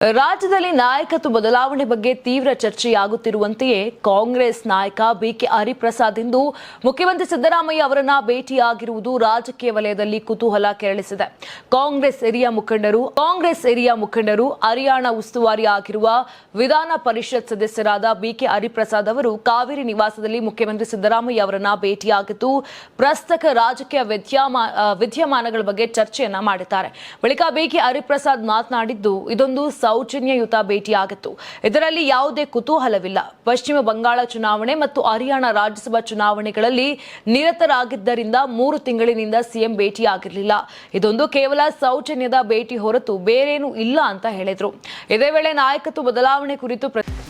ರಾಜ್ಯದಲ್ಲಿ ನಾಯಕತ್ವ ಬದಲಾವಣೆ ಬಗ್ಗೆ ತೀವ್ರ ಚರ್ಚೆಯಾಗುತ್ತಿರುವಂತೆಯೇ ಕಾಂಗ್ರೆಸ್ ನಾಯಕ ಬಿಕೆ ಹರಿಪ್ರಸಾದ್ ಇಂದು ಮುಖ್ಯಮಂತ್ರಿ ಸಿದ್ದರಾಮಯ್ಯ ಅವರನ್ನ ಭೇಟಿಯಾಗಿರುವುದು ರಾಜಕೀಯ ವಲಯದಲ್ಲಿ ಕುತೂಹಲ ಕೆರಳಿಸಿದೆ. ಕಾಂಗ್ರೆಸ್ ಹಿರಿಯ ಮುಖಂಡರು ಹರಿಯಾಣ ಉಸ್ತುವಾರಿ ಆಗಿರುವ ವಿಧಾನ ಪರಿಷತ್ ಸದಸ್ಯರಾದ ಬಿಕೆ ಹರಿಪ್ರಸಾದ್ ಅವರು ಕಾವೇರಿ ನಿವಾಸದಲ್ಲಿ ಮುಖ್ಯಮಂತ್ರಿ ಸಿದ್ದರಾಮಯ್ಯ ಅವರನ್ನ ಭೇಟಿಯಾಗಿದ್ದು ಪ್ರಸ್ತಕ ರಾಜಕೀಯ ವಿದ್ಯಮಾನಗಳ ಬಗ್ಗೆ ಚರ್ಚೆಯನ್ನ ಮಾಡಿದ್ದಾರೆ. ಬಳಿಕ ಬಿಕೆ ಹರಿಪ್ರಸಾದ್ ಮಾತನಾಡಿದ್ದು, ಇದೊಂದು ಸೌಜನ್ಯಯುತ ಭೇಟಿಯಾಗಿತ್ತು. ಇದರಲ್ಲಿ ಯಾವುದೇ ಕುತೂಹಲವಿಲ್ಲ. ಪಶ್ಚಿಮ ಬಂಗಾಳ ಚುನಾವಣೆ ಮತ್ತು ಹರಿಯಾಣ ರಾಜ್ಯಸಭಾ ಚುನಾವಣೆಗಳಲ್ಲಿ ನಿರತರಾಗಿದ್ದರಿಂದ 3 ತಿಂಗಳಿನಿಂದ ಸಿಎಂ ಭೇಟಿಯಾಗಿರಲಿಲ್ಲ. ಇದೊಂದು ಕೇವಲ ಸೌಜನ್ಯದ ಭೇಟಿ ಹೊರತು ಬೇರೇನೂ ಇಲ್ಲ ಅಂತ ಹೇಳಿದ್ರು. ಇದೇ ವೇಳೆ ನಾಯಕತ್ವ ಬದಲಾವಣೆ ಕುರಿತು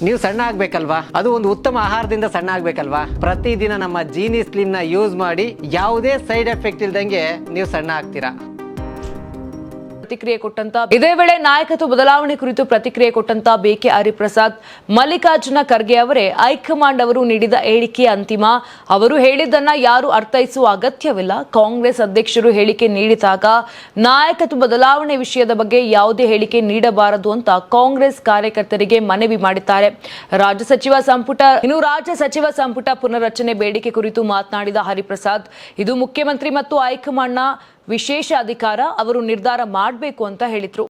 ನೀವು ಸಣ್ಣ ಆಗ್ಬೇಕಲ್ವಾ, ಅದು ಒಂದು ಉತ್ತಮ ಆಹಾರದಿಂದ ಸಣ್ಣ ಆಗ್ಬೇಕಲ್ವಾ. ಪ್ರತಿದಿನ ನಮ್ಮ ಜೀನಿ ಸ್ಲಿಮ್ ನ ಯೂಸ್ ಮಾಡಿ ಯಾವುದೇ ಸೈಡ್ ಎಫೆಕ್ಟ್ ಇಲ್ದಂಗೆ ನೀವು ಸಣ್ಣ ಆಗ್ತೀರಾ. ಇದೇ ವೇಳೆ ನಾಯಕತ್ವ ಬದಲಾವಣೆ ಕುರಿತು ಪ್ರತಿಕ್ರಿಯೆ ಕೊಟ್ಟಂತ ಬಿಕೆ ಹರಿಪ್ರಸಾದ್, ಮಲ್ಲಿಕಾರ್ಜುನ ಖರ್ಗೆ ಅವರೇ ಹೈಕಮಾಂಡ್ ಅವರು ನೀಡಿದ ಹೇಳಿಕೆ ಅಂತಿಮ. ಅವರು ಹೇಳಿದ್ದನ್ನ ಯಾರು ಅರ್ಥೈಸುವ ಅಗತ್ಯವಿಲ್ಲ. ಕಾಂಗ್ರೆಸ್ ಅಧ್ಯಕ್ಷರು ಹೇಳಿಕೆ ನೀಡಿದಾಗ ನಾಯಕತ್ವ ಬದಲಾವಣೆ ವಿಷಯದ ಬಗ್ಗೆ ಯಾವುದೇ ಹೇಳಿಕೆ ನೀಡಬಾರದು ಅಂತ ಕಾಂಗ್ರೆಸ್ ಕಾರ್ಯಕರ್ತರಿಗೆ ಮನವಿ ಮಾಡಿದ್ದಾರೆ. ರಾಜ್ಯ ಸಚಿವ ಸಂಪುಟ ಪುನರ್ರಚನೆ ಬೇಡಿಕೆ ಕುರಿತು ಮಾತನಾಡಿದ ಹರಿಪ್ರಸಾದ್, ಇದು ಮುಖ್ಯಮಂತ್ರಿ ಮತ್ತು ಹೈಕಮಾಂಡ್ನ ವಿಶೇಷ ಅಧಿಕಾರ, ಅವರು ನಿರ್ಧಾರ ಮಾಡಬೇಕು ಅಂತ ಹೇಳಿದ್ರು.